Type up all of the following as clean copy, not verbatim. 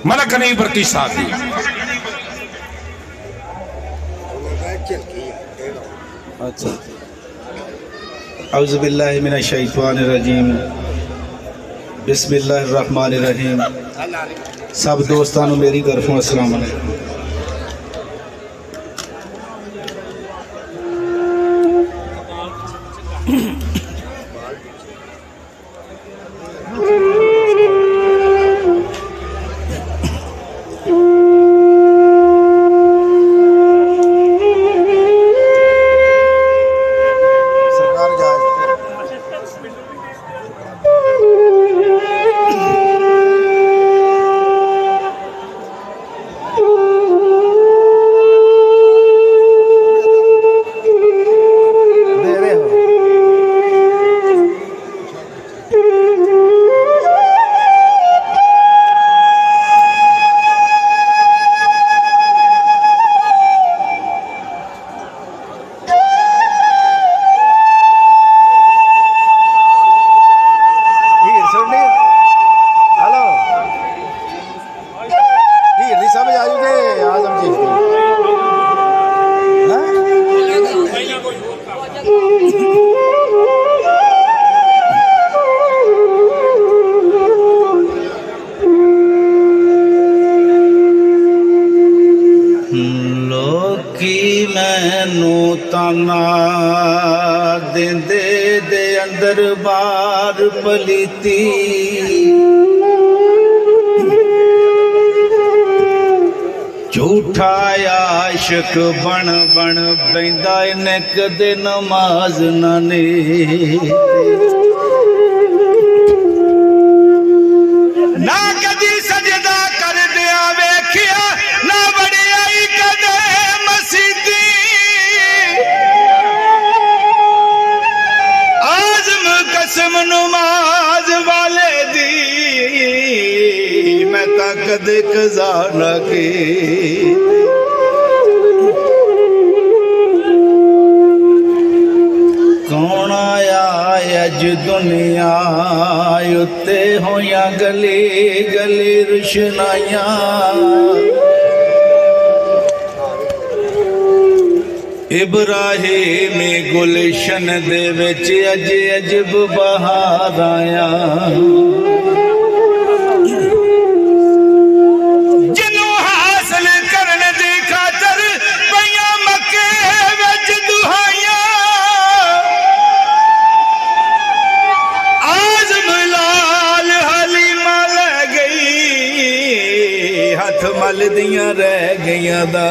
मलक नहीं बरती साथी। अच्छा, औज़ु बिल्लाहि मिनश शैतानिर रजीम, बिस्मिल्लाहिर रहमानिर रहीम। सब दोस्तानों मेरी तरफों अस्सलाम वालेकुम। मैनू ताना देंदे दे अंदर बार पलीती, झूठा आशिक बन बन बैंदा इन्हें कदे नमाज नाने। ना कदी सजदा कर दिया वेखिया, ना बड़ी आई कदे मसीदी। आज़म कसम नमाज वाले दी, मैं ता कदे कज़ा ना की। कौन आया अज दुनिया उत्ते होया गली गली रुशनाइया। इब्राहिम गुलशन दे विच अज अजब बहार आया। जिन्हों हासिल करने दी खातर पईयां मक्के विच दुहाइयां। आज़म लाल हलीमा लै गई, हथ मल दियां रह गईयां दा।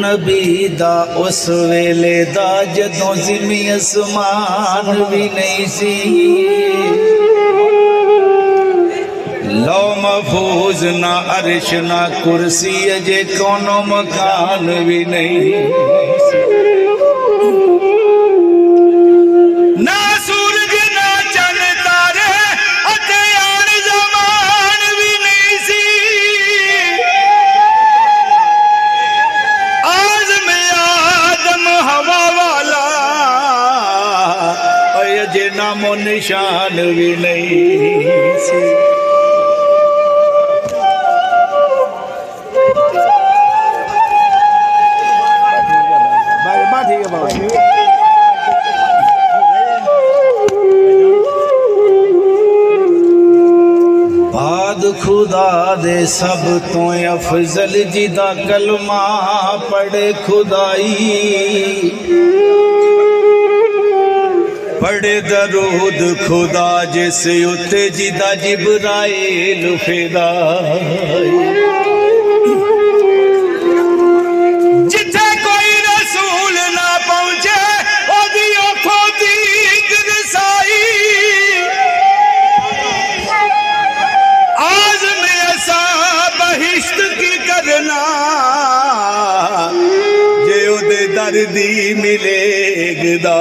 नबी दा उस वेले दा जदों ज़िमी असमान भी नहीं सी। लौ महफूज ना अर्श ना कुर्सी, अजे कोनो मकान भी नहीं। ना सूरज ना चंद तारे अते आन ज़मान भी नहीं सी। हवा वाला अजे नामो निशान भी नहीं सी। बाद खुदा दे सब तो अफजल जिदा कलमा पढ़े खुदाई। पढ़े दरूद खुदा जिस उत्ते जिदा जिब्राइल फिदाई। जिथे कोई रसूल ना पहुंचे ओदी अखों दीद रसाई। आज में ऐसा बहिश्त की करना, जे ओदे दर्दी मिलेगदा।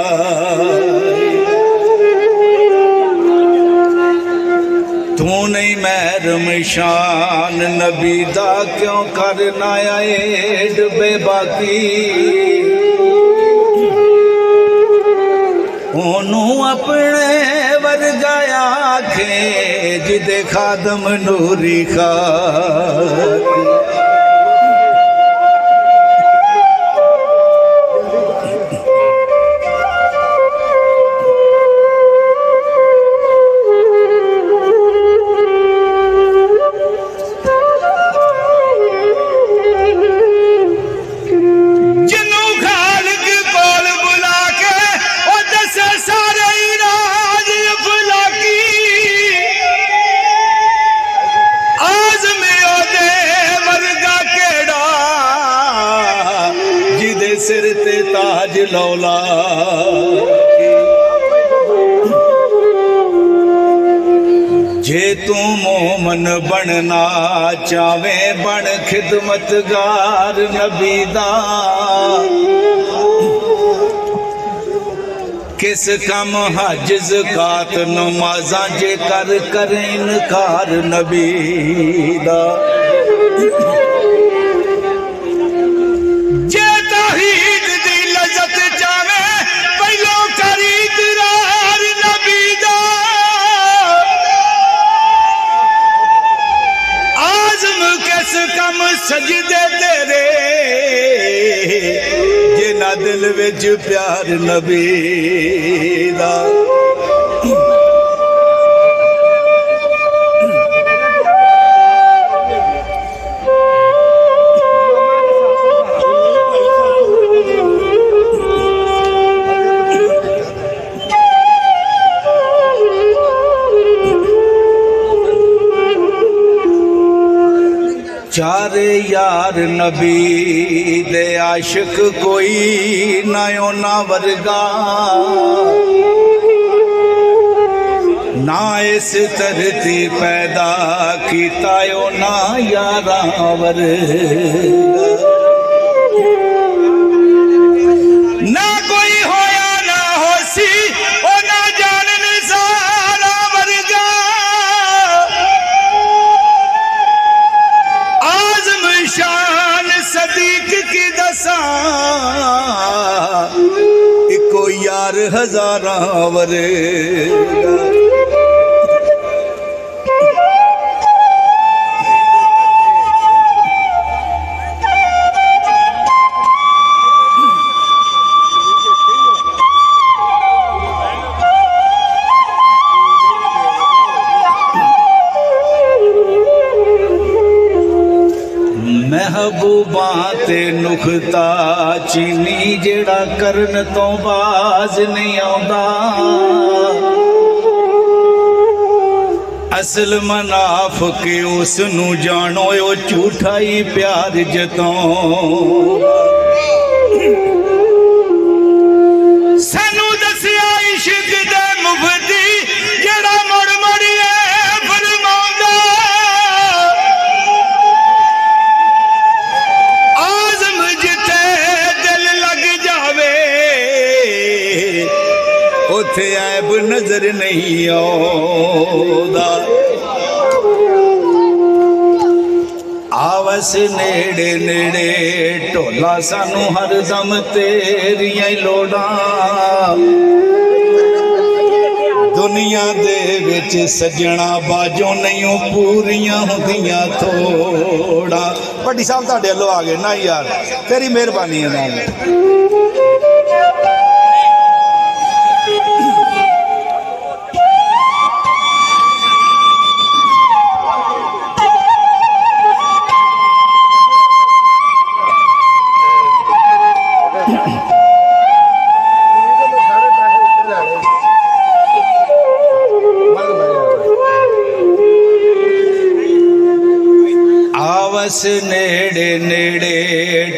तू नहीं मेहर आजम शान नबी दा क्यों करना ऐड बेबाकी ओनू अपने वर्गा आखे जिदे खादम नूरी खा सिर ते ताज लौला जे तू मोमन बनना चावे बन खिदमतगार नबी दा किस कम हज ज़कात नमाज़ां जे कर इनकार नबी दा सजदे तेरे जे ना दिल विच प्यार नबी दा चारे यार नबी दे आशिक कोई नायो ना वर्गा ना इस धरती पैदा कीतायो ना यारा वर्गा ना कोई होया ना होसी ओ ना जानन सारा वर्गा शान सदीक की दसा इको यार हजारा वरेगा महबूबा ते नुकता चीनी जेड़ा करन तो बाज नहीं आउंदा असल मनाफ के उसनू जानो ओ झूठा ही प्यार जतों सानू दसिया इश्क दे मुफती जेड़ा मुड़ मुड़िए फरमांदा आज़म जिथे दिल लग जावे उथे ऐब नजर नहीं आउंदा आवस नेड़े नेड़े ढोला सानू हर दम तेरियां लोड़ा दुनिया दे विच सजना बाजों नहीं पूरियां हुंदियां थोड़ा भट्टी साहब तुहाडे अल्लों आ गए ना यार तेरी मेहरबानी है नाल आवस नेड़े नेड़े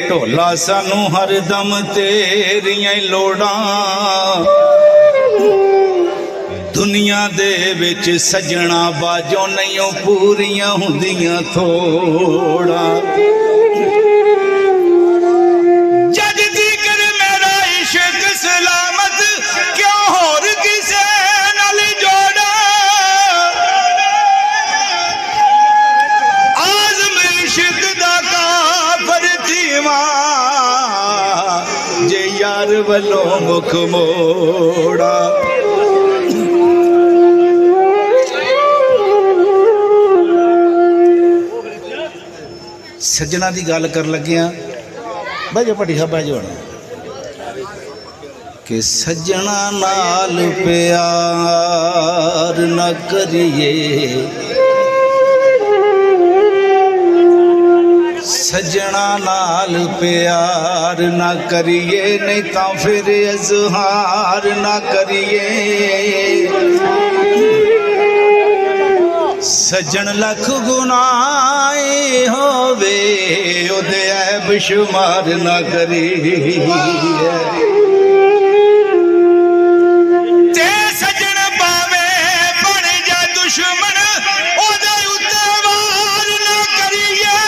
ढोला सानू हर दम तेरियां लोड़ा दुनिया दे विच सजना बाजों नहीं पूरियां हुंदियां थोड़ा जद जिक्र मेरा इश्क सलामत क्यों होर किसे नाल जोड़ा वलों मुख मोड़ा। सज्जना की गल कर लग्या बह जाओ भट्टी साहब बह जाओ कि सज्जना नाल प्यार न करिए, सज्जना नाल प्यार न करिए, नहीं तो फिर इजहार न करिए। सज्जन लख गुनाहे होवे ओदे ऐब शुमार न करिए। ते सज्जन पावे बन जा दुश्मन ओदे उत्ते वार न करिए।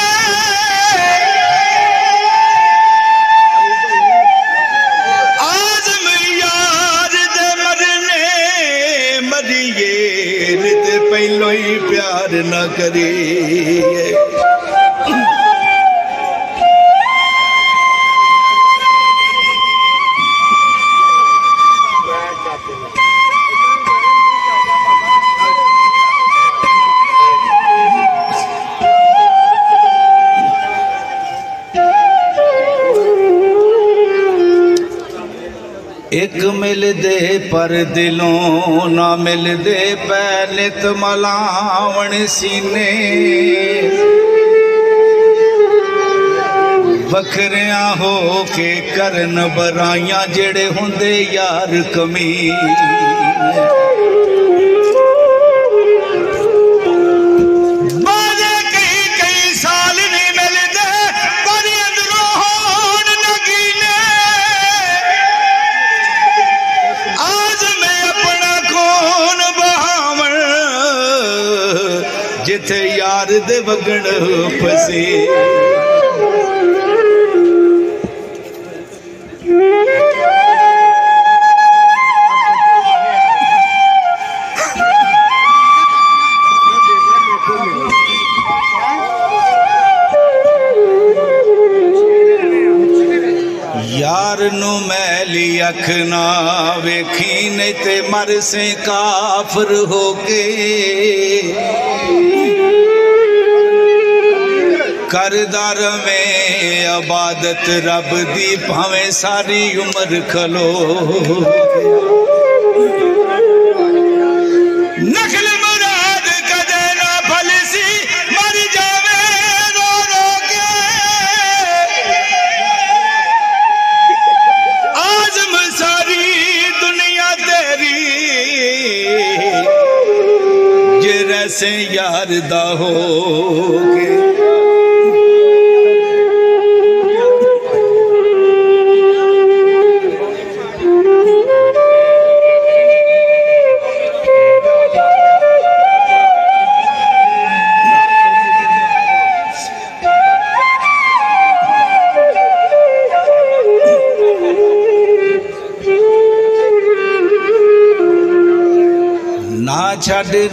आज़म यार दे मरने मरिए, ते पहलो ही प्यार न करिए। एक मिलदे पर दिलों ना मिलदे पै नित मलावण सीने। बखरियां हो के करन बराइयां जेड़े हुंदे यार कमीने। जिथे यार दे वगण फसे। यार नू मैली अख ना वेखी, नहीं ते मर से काफर हो के। करदार में इबादत रब दी भावें सारी उम्र खलो। नखल मुराद कदे ना फलसी मर जावे रो रो के। आज़म सारी दुनिया तेरी जे रैसे यार दा हो के।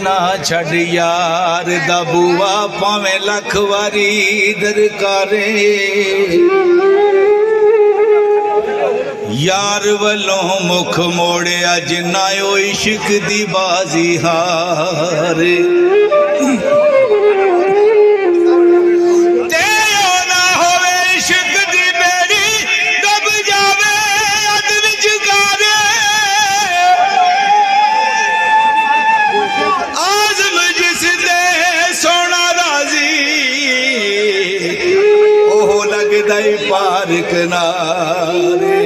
ना छड़ यार दा बुआ भावें लख वारी दरकारे। यार वलों मुख मोड़िया जिन्ना ओ इश्क दी बाजी हारे। पार किनारे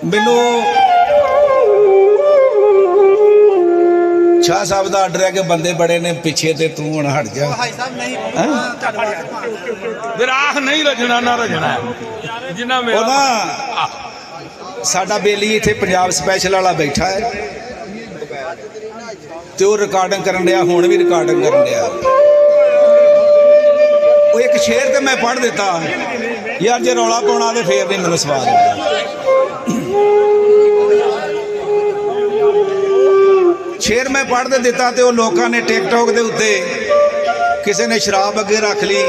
मैनू शाह साहब का आर्डर है कि बंदे बड़े ने पीछे ते तू हुण हट जा। विराह नहीं रजना ना रजना जिन्ना मेरा ना साडा बेली इत्थे पंजाब स्पैशल वाला बैठा है ते वो रिकॉर्डिंग करन दिया, हुण भी रिकॉर्डिंग करन दिया। वो एक शेर ते मैं पढ़ दिता यार, जे रौला पाउणा ते फेर नहीं मैनूं सवाद आउंदा। शेर मैं पढ़ दिता तो लोगों ने टिकटॉक के उत्ते किसी ने शराब अगे रख ली,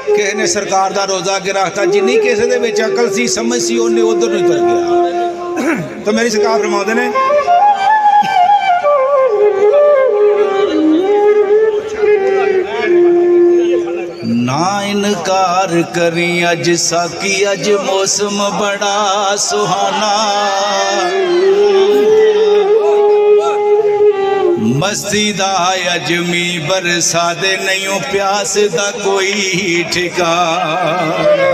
किसी ने सरकार का रोज़ा अगे रखता, जिन्नी किसी के अकल सी समझ सी उन्हें उधर नहीं तुर गया। तो मेरी सरकार फरमाते ने ना इनकार करी अज साकी अज मौसम बड़ा सुहाना, मस्ती दा अज मी बरसा दे नहीं प्यास दा कोई ठिकाना।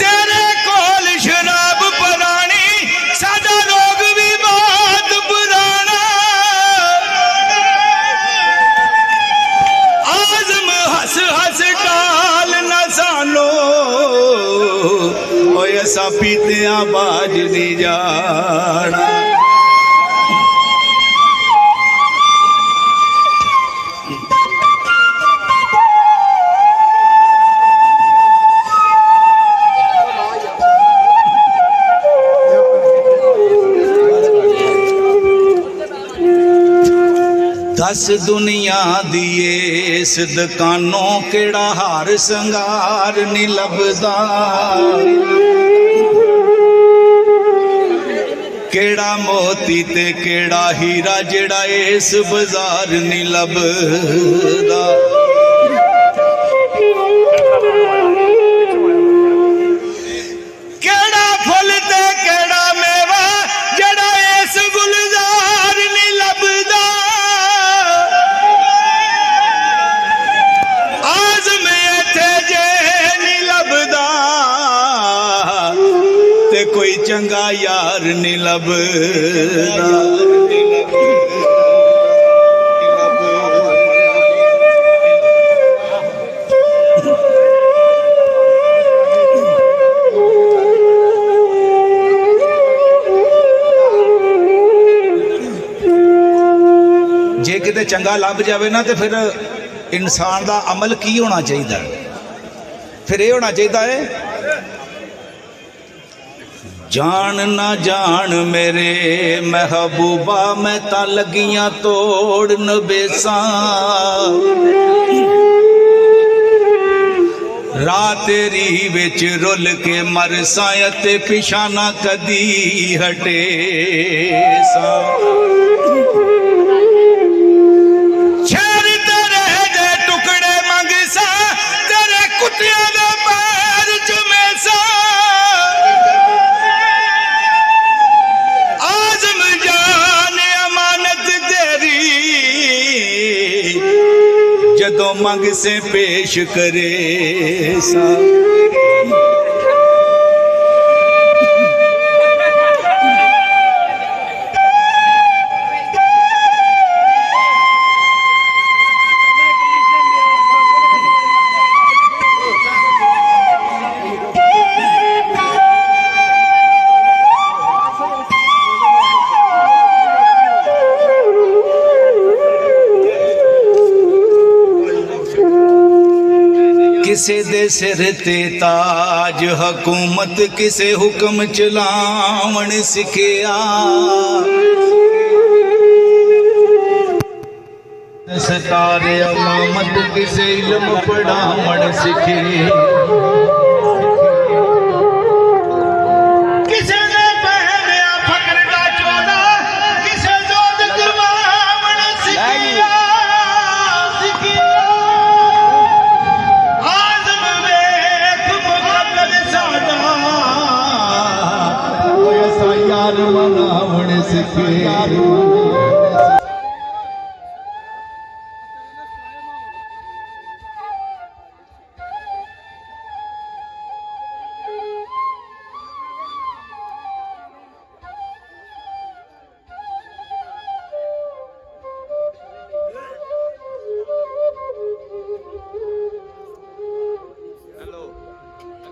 तेरे कोल शराब पुरानी सादा रोग भी बहुत पुराना, आजम हस हस टाल न सानो ओए असा पीते बाज नहीं जाना। दस दुनिया दिए इस दुकानों केड़ा हार संगार नहीं लभदा, केड़ा मोती ते केड़ा हीरा जेड़ा इस बाजार नहीं लभदा। केड़ा फुल ते केड़ा मेवा जेड़ा इस गुलजार नहीं लभदा। कोई चंगा यार नहीं लभदा। जे किते चंगा लभ जाए ना तो फिर इंसान का अमल की होना चाहिए? फिर ये होना चाहिए है जान ना जान मेरे महबूबा मैं ता लगियां तोड़ नबेसा, रात तेरी विच रुल के मरसा ते पिछा ना कदी हटे सा। छेर तेरे दे टुकड़े मंगसा तेरे कुत्तियां दे पैर चमेसा, जदों मंग से पेश करे सा। किसे दे सिर ते ताज हुकूमत किसे हुक्म चलावण सिखिया, सतारे अमामत किसे इल्म पढ़ावण सिखे। मनावण सिखे।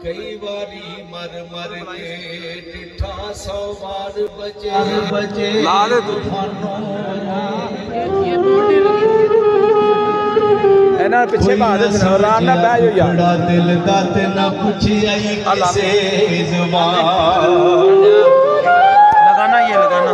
कई बारी मर मर के डिठा 100 बार बजे बजे ना पिछे बाद आराम ना बह जाओ यार। बड़ा दिल दा ते ना पूछी आई किसे जुबान लगाना ये लगाना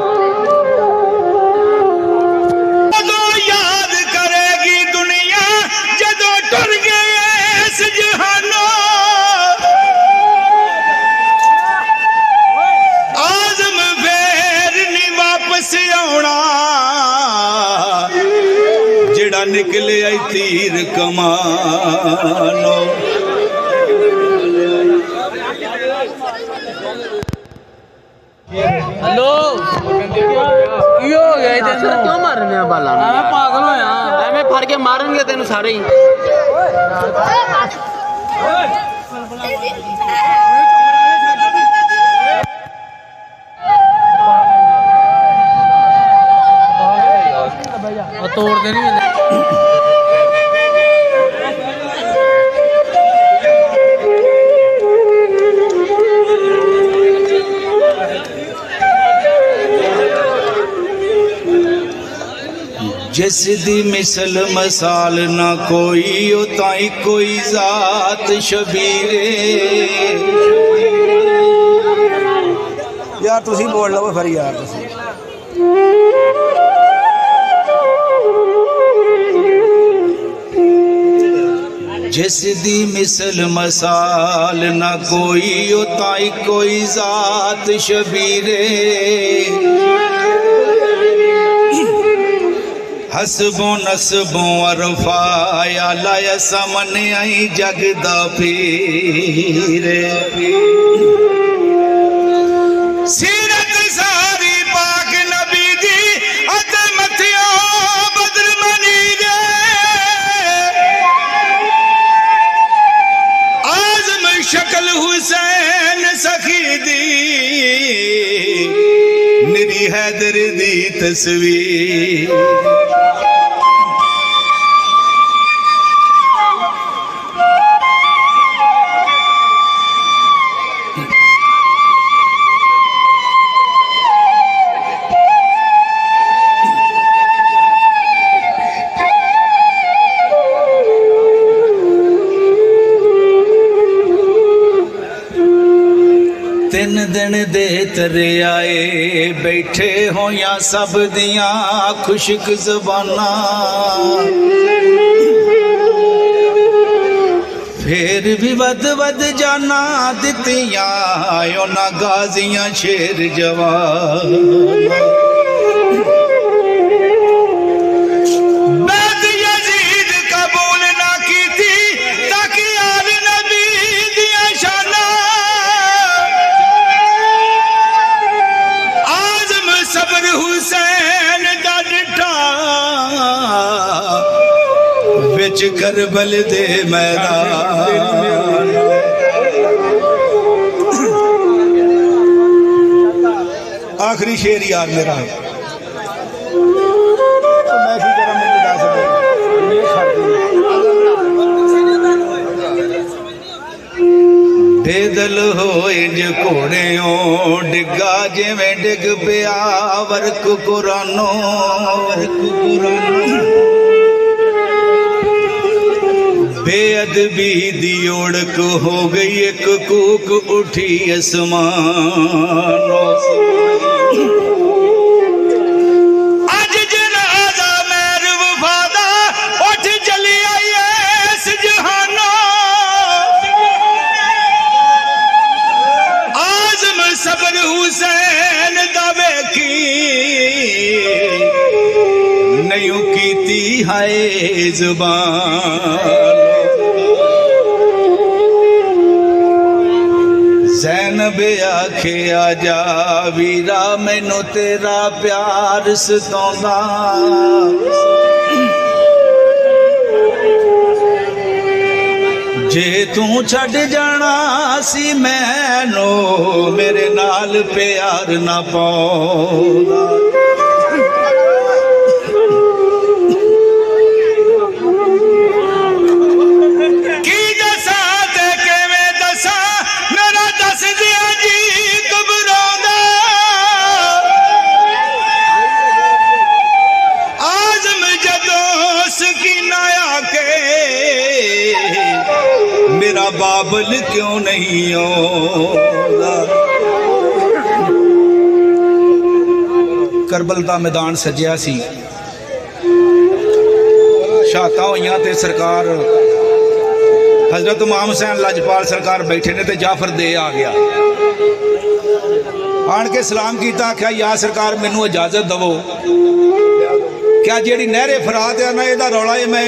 निकले आई तीर कमानो। हेलो की हो गया तेन क्यों मारने बाला पागल होया एवें फड़ के मारनगे तेन सारे ही। तोड़ देनी जिस दी मिसल मसाल ना कोई ताई कोई जात शबीरे। यार तुसी बोल लो फिर यार तुसी। जिस दी मिसल मसाल ना कोई ताई कोई जात शबीरे। हसबों नसबों अरफाया लाया समन आई जगदा पीरे। सीरत सारी पाक नबी दी अदमतिया बदर मनी रे। आजम शक्ल हुसैन सखी दी निरी हैदर दी तस्वीर। तीन दिन दे तरे आए बैठे होया सब दियां खुशक ज़बाना। फिर भी वद वद जाना दितियां उन्हां गाजियां शेर जवान। करबल दे मैदान। आखिरी शेर यार मेरा मैं की करा मैं बता सकता। बेदल होए जो घोड़ियों डिगा जिवें डिग पिया वर्क कुरानो। बेअदबी दी ओढ़क हो गई एक कूक उठी आसमानों। आज जनाजा मेर वफादा उठ चली आई इस जहानो। आज़म सबर हुसैन दा वेखी नहीं कीती हाय जुबान। ज़ैनब आखे आजा वीरा मैनू तेरा प्यार सताउंदा। जे तू छड़ जाना सी मैनू मेरे नाल प्यार ना पाउंदा। मेरा बाबल क्यों नहीं होगा। करबल का मैदान सजिया सी शहादत होइयां ते सरकार हजरत इमाम हुसैन लजपाल सरकार बैठे ने ते जाफर दे आ गया। आन के सलाम किया आख्या या सरकार मैनू इजाजत दवो क्या ਜਿਹੜੀ ਨਹਿਰੇ ਫਰਾਤ ਆ ਨਾ ਇਹਦਾ ਰੌਲਾ ਇਹ ਮੈਂ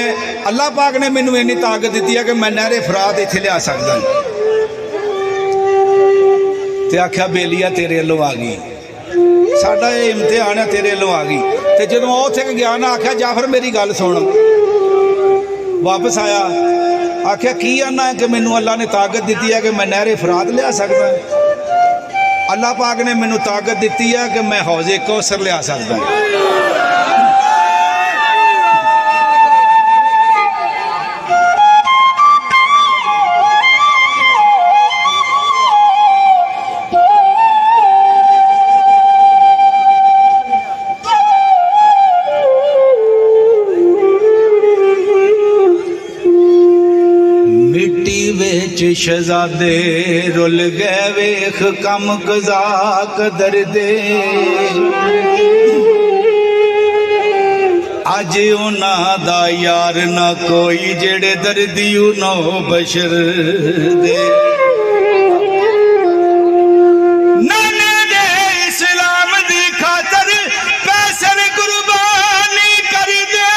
ਅੱਲਾਹ ਪਾਕ ਨੇ ਮੈਨੂੰ ਇੰਨੀ ਤਾਕਤ ਦਿੱਤੀ ਹੈ ਕਿ ਮੈਂ ਨਹਿਰੇ ਫਰਾਤ ਇੱਥੇ ਲਿਆ ਸਕਦਾ ਤੇ ਆਖਿਆ ਬੇਲੀਆ ਤੇਰੇ ਵੱਲੋਂ ਆ ਗਈ ਸਾਡਾ ਇਹ ਇਮਤਿਹਾਨ ਹੈ ਤੇਰੇ ਵੱਲੋਂ ਆ ਗਈ ਤੇ ਜਦੋਂ ਉਹ ਉੱਥੇ ਗਿਆ ਨਾ ਆਖਿਆ ਜਾਫਰ ਮੇਰੀ ਗੱਲ ਸੁਣ ਵਾਪਸ ਆਇਆ ਆਖਿਆ ਕੀ ਆਨਾ ਕਿ ਮੈਨੂੰ ਅੱਲਾਹ ਨੇ ਤਾਕਤ ਦਿੱਤੀ ਹੈ ਕਿ ਮੈਂ ਨਹਿਰੇ ਫਰਾਤ ਲਿਆ ਸਕਦਾ ਅੱਲਾਹ ਪਾਕ ਨੇ ਮੈਨੂੰ ਤਾਕਤ ਦਿੱਤੀ ਹੈ ਕਿ ਮੈਂ ਹੌਜ਼ੇ ਕੌਸਰ ਲਿਆ ਸਕਦਾ शहजादे रुल गए वेख कम कजा कदर दे अज उन्हां दा यार ना कोई जेड़े दर्दी नो बशर दे नाने दे इस्लाम दी खातर पैसर कुर्बानी कर दे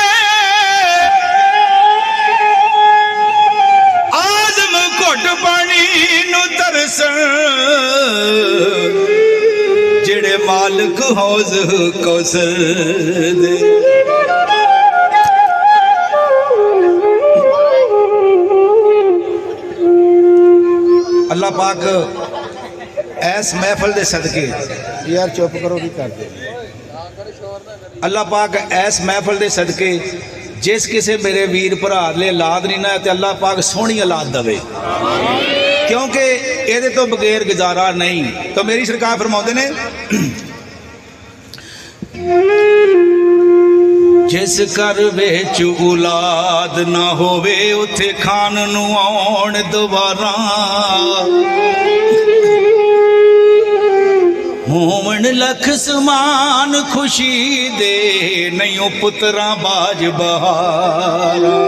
जेड़े मालिक हौज कौसर दे अल्लाह पाक ऐस महफल दे सदके यार चुप करो भी कर दे अल्लाह पाक ऐस महफल दे सदके जिस किसी मेरे वीर भरा ले औलाद नहीं ना तो अल्लाह पाक सोहनी औलाद दवे क्योंकि ये तो बगैर गुजारा नहीं तो मेरी सरकार फरमाते ने जिस घर विच औलाद ना होवे उथे खान नूं आउण दोबारा होवन लख समान खुशी दे नहीं पुत्रा बाज बहारा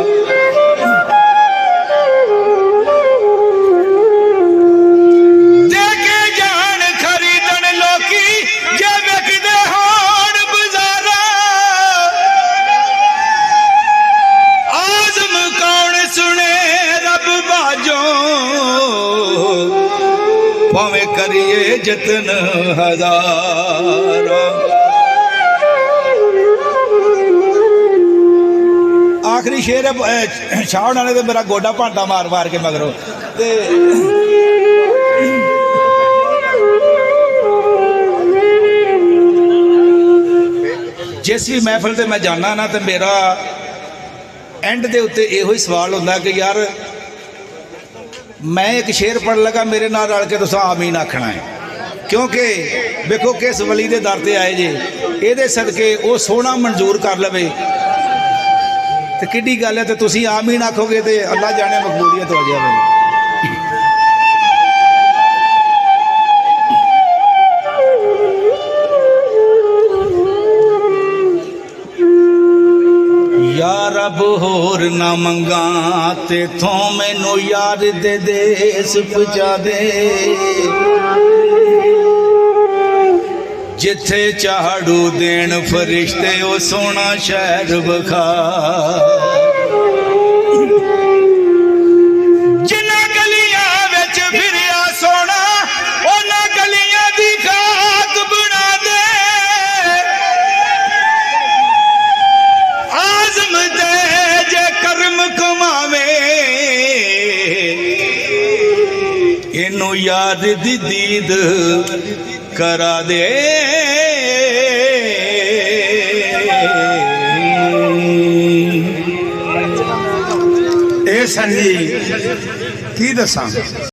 भावें करिए जतन हजारा आखिरी शेर छाउण वाले तो मेरा गोडा भांटा मार मार के मगरों ते जिस भी महफिल से मैं जाना ना तो मेरा एंड दे उत्ते इहो ही सवाल होंदा कि यार मैं एक शेर पढ़ लगा मेरे नाल रल के तुसां आमीन आखना है क्योंकि देखो किस वली दे दर ते आए जे इहदे सदके वो सोहना मंजूर कर लवे तो किड्डी गल है तो तुसीं आमीन आखोगे तो अल्लाह जाने मकबूलियत हो जाए यार अब होर ना मंगा ते थों मैनू यार दे देस पहुंचा दे जिथे झाड़ू देन फरिश्ते ओ सोना शहर विखा जिन्हां गलियां विच फिरिया सोना उन्हां गलियां दी खाक बना दे आज़म दे जे कर्म कमावे इनू यार दी दीद करा दे ए सन जी की दसां